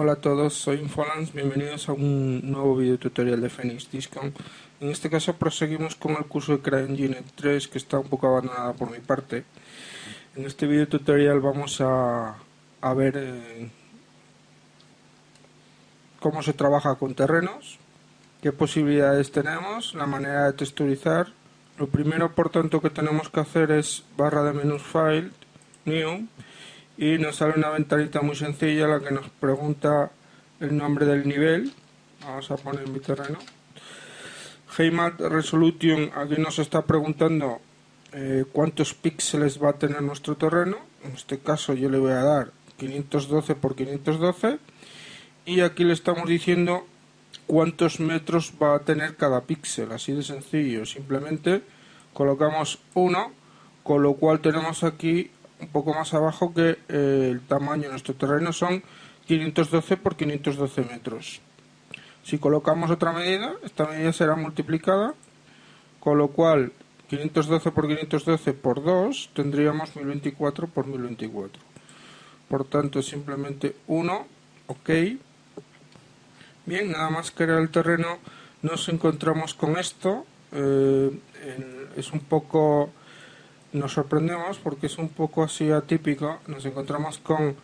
Hola a todos, soy Infolans, bienvenidos a un nuevo video tutorial de Phoenix Discount. En este caso proseguimos con el curso de CryEngine 3 que está un poco abandonada por mi parte. En este video tutorial vamos a ver cómo se trabaja con terrenos, qué posibilidades tenemos, la manera de texturizar. Lo primero por tanto que tenemos que hacer es barra de menús File, New, y nos sale una ventanita muy sencilla la que nos pregunta el nombre del nivel. Vamos a poner mi terreno. HeyMat Resolution, aquí nos está preguntando cuántos píxeles va a tener nuestro terreno. En este caso yo le voy a dar 512 por 512 y aquí le estamos diciendo cuántos metros va a tener cada píxel, así de sencillo. Simplemente colocamos 1, con lo cual tenemos aquí un poco más abajo que el tamaño de nuestro terreno son 512 por 512 metros. Si colocamos otra medida, esta medida será multiplicada, con lo cual 512 por 512 por 2 tendríamos 1024 por 1024. Por tanto, simplemente 1, ok. Bien, nada más que era el terreno, nos encontramos con esto. Es un poco... Nos sorprendemos porque es un poco así atípico. Nos encontramos con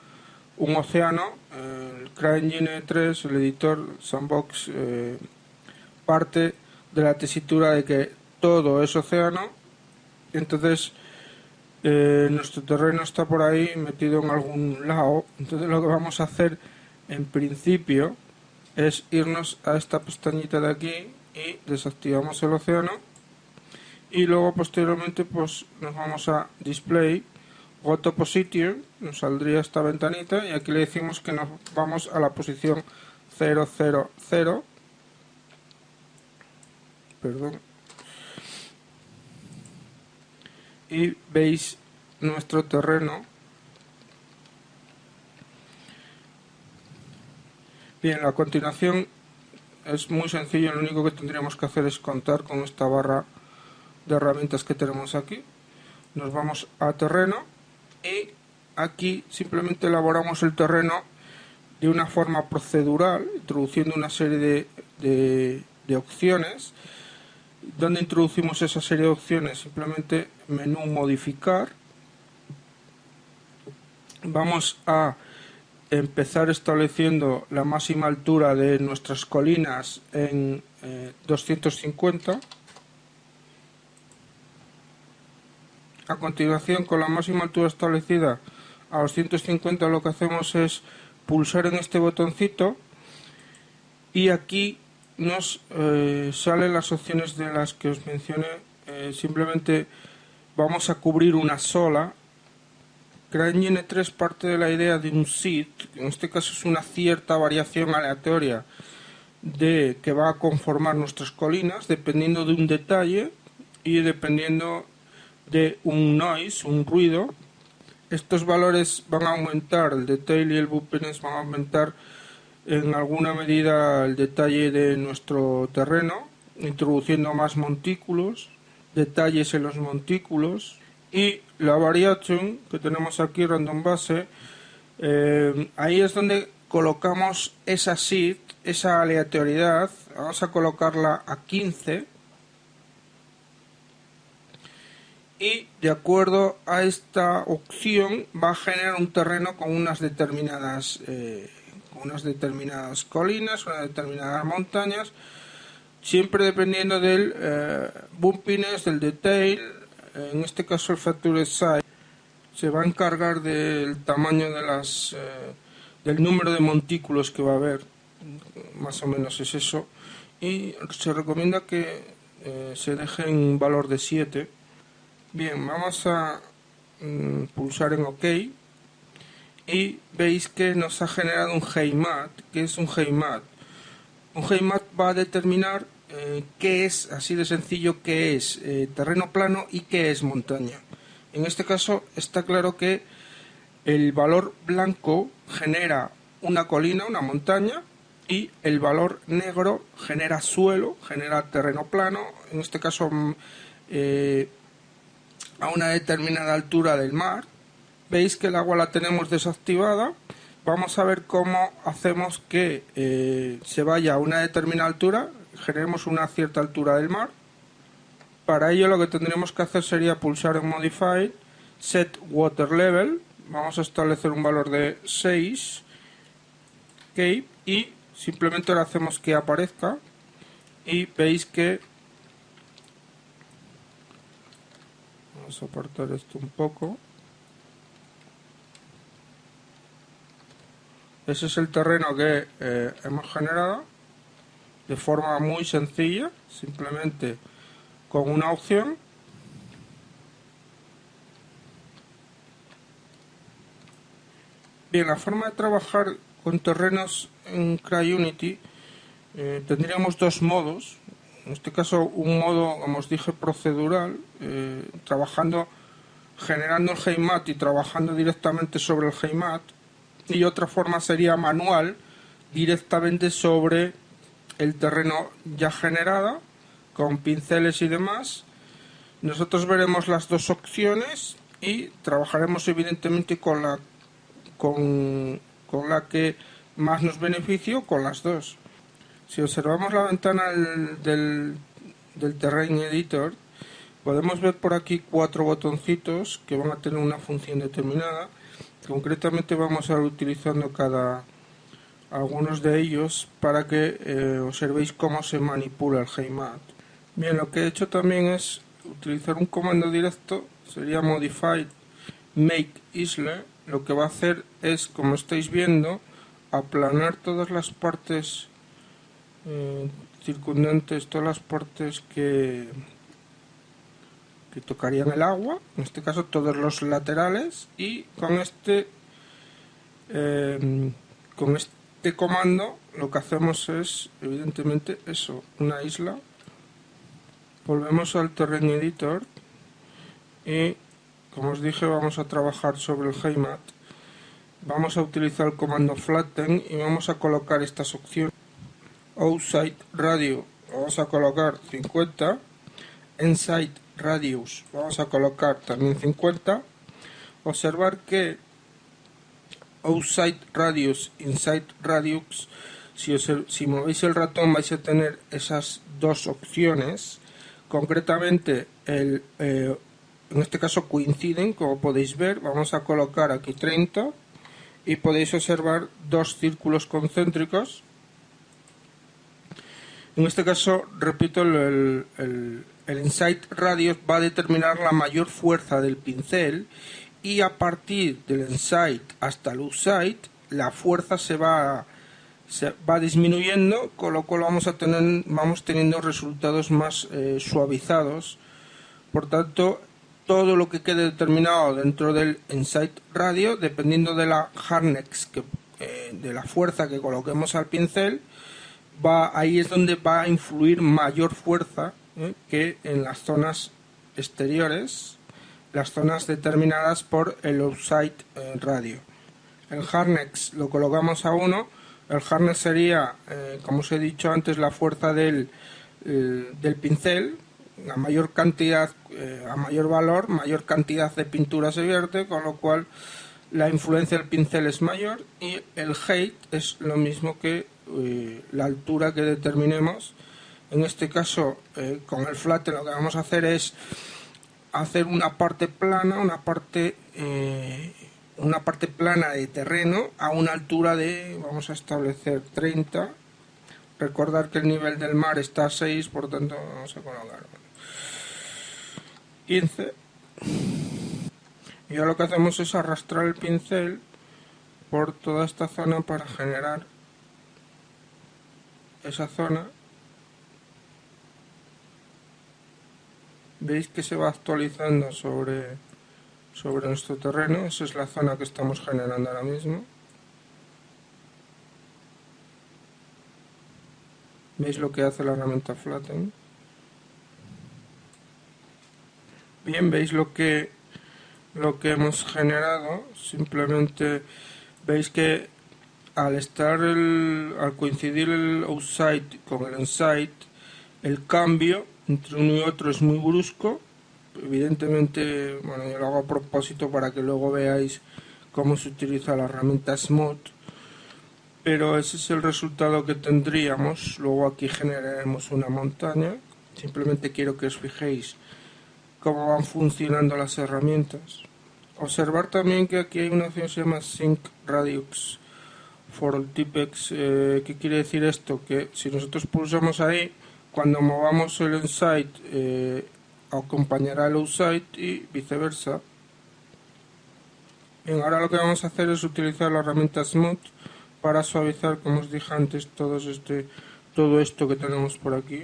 un océano. El CryEngine 3, el editor Sandbox, parte de la tesitura de que todo es océano. Entonces nuestro terreno está por ahí metido en algún lado. Entonces lo que vamos a hacer en principio es irnos a esta pestañita de aquí y desactivamos el océano. Y luego posteriormente pues nos vamos a Display, Go to Position, nos saldría esta ventanita y aquí le decimos que nos vamos a la posición 000, perdón, y veis nuestro terreno. Bien, a continuación es muy sencillo, lo único que tendríamos que hacer es contar con esta barra de herramientas que tenemos aquí. Nos vamos a terreno y aquí simplemente elaboramos el terreno de una forma procedural, introduciendo una serie de opciones. ¿Dónde introducimos esa serie de opciones? Simplemente menú modificar. Vamos a empezar estableciendo la máxima altura de nuestras colinas en 250. A continuación, con la máxima altura establecida a 250, lo que hacemos es pulsar en este botoncito y aquí nos salen las opciones de las que os mencioné. Simplemente vamos a cubrir una sola. CryEngine 3 parte de la idea de un seed, que en este caso es una cierta variación aleatoria de que va a conformar nuestras colinas dependiendo de un detalle y dependiendo de un noise, un ruido. Estos valores van a aumentar, el detail y el bumpiness van a aumentar en alguna medida el detalle de nuestro terreno, introduciendo más montículos, detalles en los montículos, y la variation que tenemos aquí, random base, ahí es donde colocamos esa seed, esa aleatoriedad. Vamos a colocarla a 15 y de acuerdo a esta opción va a generar un terreno con unas determinadas colinas, unas determinadas montañas, siempre dependiendo del bumpiness, del detail. En este caso el factor size se va a encargar del tamaño de del número de montículos que va a haber, más o menos es eso, y se recomienda que se deje en valor de 7. Bien, vamos a pulsar en OK y veis que nos ha generado un HeyMat. ¿Qué es un HeyMat? Un HeyMat va a determinar qué es, así de sencillo, qué es terreno plano y qué es montaña. En este caso está claro que el valor blanco genera una colina, una montaña, y el valor negro genera suelo, genera terreno plano, en este caso a una determinada altura del mar. Veis que el agua la tenemos desactivada, vamos a ver cómo hacemos que se vaya a una determinada altura, generemos una cierta altura del mar. Para ello lo que tendríamos que hacer sería pulsar en Modify, Set Water Level, vamos a establecer un valor de 6, Cape, y simplemente ahora hacemos que aparezca, y veis que vamos a apartar esto un poco. Ese es el terreno que hemos generado de forma muy sencilla, simplemente con una opción. Bien, la forma de trabajar con terrenos en CryUnity tendríamos dos modos. En este caso, un modo, como os dije, procedural, generando el heimat y trabajando directamente sobre el heimat, y otra forma sería manual, directamente sobre el terreno ya generado, con pinceles y demás. Nosotros veremos las dos opciones y trabajaremos evidentemente con la que más nos beneficie, con las dos. Si observamos la ventana del Terrain Editor, podemos ver por aquí 4 botoncitos que van a tener una función determinada. Concretamente vamos a ir utilizando algunos de ellos para que observéis cómo se manipula el heimat. Bien, lo que he hecho también es utilizar un comando directo, sería Modify Make Isle. Lo que va a hacer es, como estáis viendo, aplanar todas las partes circundantes, todas las partes que tocarían el agua, en este caso todos los laterales, y con este comando lo que hacemos es evidentemente eso, una isla. Volvemos al Terrain Editor y, como os dije, vamos a trabajar sobre el heimat. Vamos a utilizar el comando flatten y vamos a colocar estas opciones. Outside Radio vamos a colocar 50, Inside Radius vamos a colocar también 50. Observar que Outside Radius, Inside Radius, si movéis el ratón vais a tener esas dos opciones. Concretamente en este caso coinciden, como podéis ver. Vamos a colocar aquí 30 y podéis observar dos círculos concéntricos. En este caso, repito, el Inside Radius va a determinar la mayor fuerza del pincel, y a partir del Inside hasta el Outside la fuerza se va disminuyendo, con lo cual vamos teniendo resultados más suavizados. Por tanto, todo lo que quede determinado dentro del Inside Radio, dependiendo de la hardness, de la fuerza que coloquemos al pincel, ahí es donde va a influir mayor fuerza que en las zonas exteriores, las zonas determinadas por el Outside Radio. El hardness lo colocamos a 1. El hardness sería, como os he dicho antes, la fuerza del pincel. A mayor cantidad, a mayor valor, mayor cantidad de pintura se vierte, con lo cual la influencia del pincel es mayor, y el height es lo mismo que la altura que determinemos. En este caso, con el flatten lo que vamos a hacer es hacer una parte plana, una parte plana de terreno a una altura de, vamos a establecer 30. Recordar que el nivel del mar está a 6, por tanto vamos a colocar 15. Y ahora lo que hacemos es arrastrar el pincel por toda esta zona para generar esa zona. Veis que se va actualizando sobre nuestro terreno. Esa es la zona que estamos generando ahora mismo. Veis lo que hace la herramienta Flatten. Bien, veis lo que hemos generado. Simplemente veis que al coincidir el outside con el inside, el cambio entre uno y otro es muy brusco. Evidentemente, bueno, yo lo hago a propósito para que luego veáis cómo se utiliza la herramienta Smooth pero ese es el resultado que tendríamos. Luego aquí generaremos una montaña. Simplemente quiero que os fijéis cómo van funcionando las herramientas. Observar también que aquí hay una opción que se llama Sync Radius for all Tipex. ¿Qué quiere decir esto? Que si nosotros pulsamos ahí, cuando movamos el inside acompañará el outside y viceversa. Bien, ahora lo que vamos a hacer es utilizar la herramienta Smooth para suavizar, como os dije antes, todo esto que tenemos por aquí.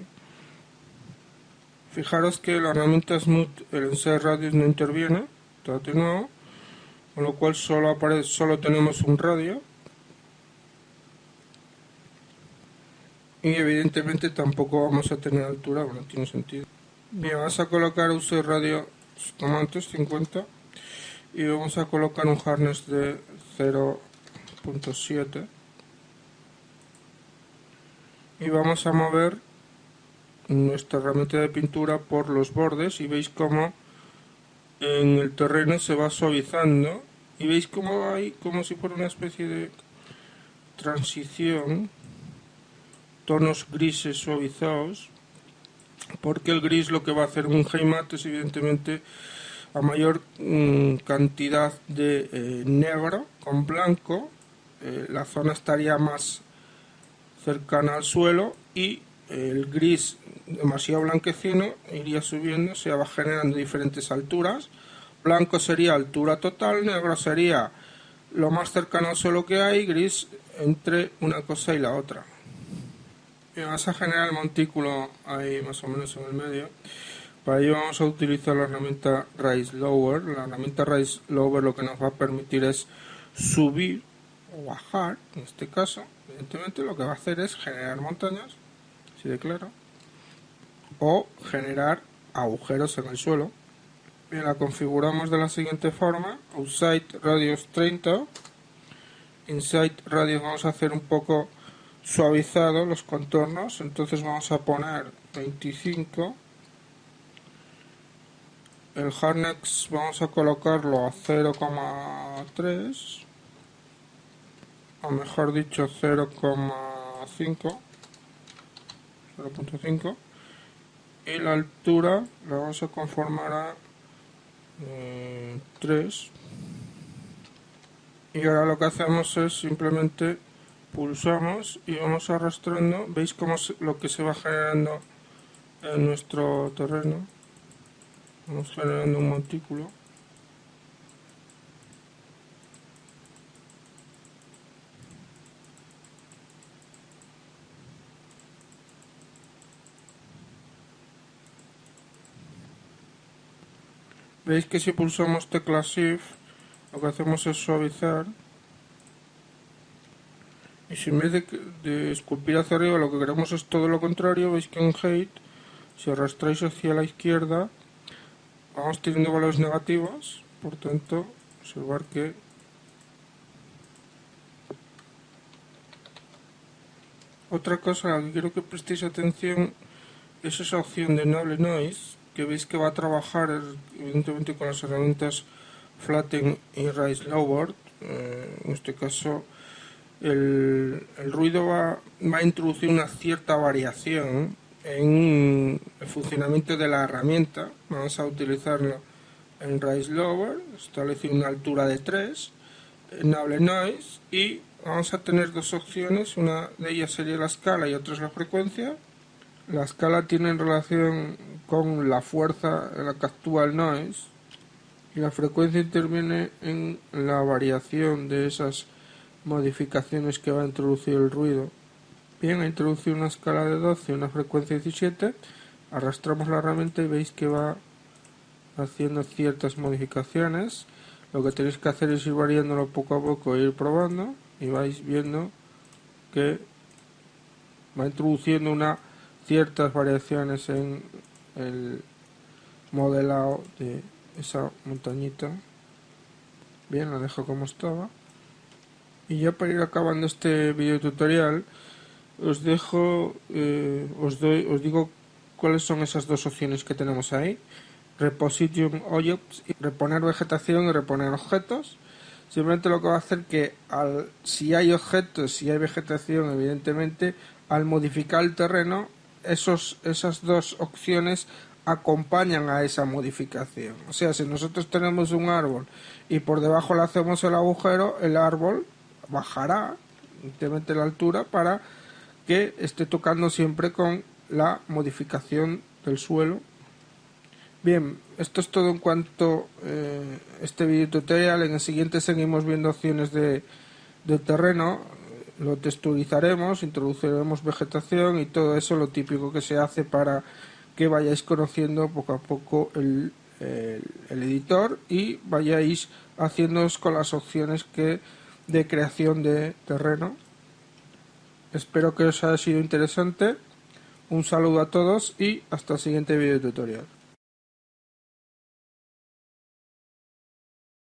Fijaros que la herramienta Smooth, el Inside Radius no interviene, está atenuado, con lo cual solo tenemos un radio. Y evidentemente tampoco vamos a tener altura, bueno, tiene sentido. Bien, vamos a colocar uso de radio como antes, 50, y vamos a colocar un harness de 0.7 y vamos a mover nuestra herramienta de pintura por los bordes y veis cómo en el terreno se va suavizando y veis cómo hay como si fuera una especie de transición, tonos grises suavizados, porque el gris lo que va a hacer un heimat es evidentemente a mayor cantidad de negro con blanco, la zona estaría más cercana al suelo y el gris demasiado blanquecino iría subiendo, se va generando diferentes alturas. Blanco sería altura total, negro sería lo más cercano al suelo que hay, gris entre una cosa y la otra. Y vas a generar el montículo ahí más o menos en el medio. Para ello vamos a utilizar la herramienta Raise Lower. La herramienta Raise Lower lo que nos va a permitir es subir o bajar, en este caso. Evidentemente lo que va a hacer es generar montañas, así de claro, o generar agujeros en el suelo. Bien, la configuramos de la siguiente forma: Outside Radius 30, Inside Radius vamos a hacer un poco suavizado los contornos, entonces vamos a poner 25. El harness vamos a colocarlo a 0,3, o mejor dicho 0,5, y la altura la vamos a conformar a 3. Y ahora lo que hacemos es simplemente pulsamos y vamos arrastrando. Veis cómo lo que se va generando en nuestro terreno. Vamos generando un montículo. Veis que si pulsamos tecla Shift, lo que hacemos es suavizar. Y si en vez de esculpir hacia arriba lo que queremos es todo lo contrario, veis que en Height, si arrastráis hacia la izquierda, vamos teniendo valores negativos. Por tanto, observar que otra cosa a la que quiero que prestéis atención es esa opción de Enable Noise, que veis que va a trabajar evidentemente con las herramientas Flatten y Raise Lower. En este caso el ruido va a introducir una cierta variación en el funcionamiento de la herramienta. Vamos a utilizarlo en Raise Lower, establecer una altura de 3, Enable Noise, y vamos a tener dos opciones, una de ellas sería la escala y otra es la frecuencia. La escala tiene relación con la fuerza en la que actúa el noise y la frecuencia interviene en la variación de esas modificaciones que va a introducir el ruido. Bien, ha introducido una escala de 12 y una frecuencia de 17, arrastramos la herramienta y veis que va haciendo ciertas modificaciones. Lo que tenéis que hacer es ir variándolo poco a poco e ir probando y vais viendo que va introduciendo ciertas variaciones en el modelado de esa montañita. Bien, la dejo como estaba. Y ya para ir acabando este video tutorial, os dejo, os digo cuáles son esas dos opciones que tenemos ahí: Reposition Objects, reponer vegetación y reponer objetos. Simplemente lo que va a hacer que si hay objetos, si hay vegetación, evidentemente, al modificar el terreno, esas dos opciones acompañan a esa modificación. O sea, si nosotros tenemos un árbol y por debajo le hacemos el agujero, el árbol bajará evidentemente la altura para que esté tocando siempre con la modificación del suelo. Bien, esto es todo en cuanto a este video tutorial. En el siguiente seguimos viendo opciones de terreno, lo texturizaremos, introduciremos vegetación y todo eso, lo típico que se hace para que vayáis conociendo poco a poco el editor y vayáis haciéndoos con las opciones de creación de terreno. Espero que os haya sido interesante. Un saludo a todos y hasta el siguiente video tutorial.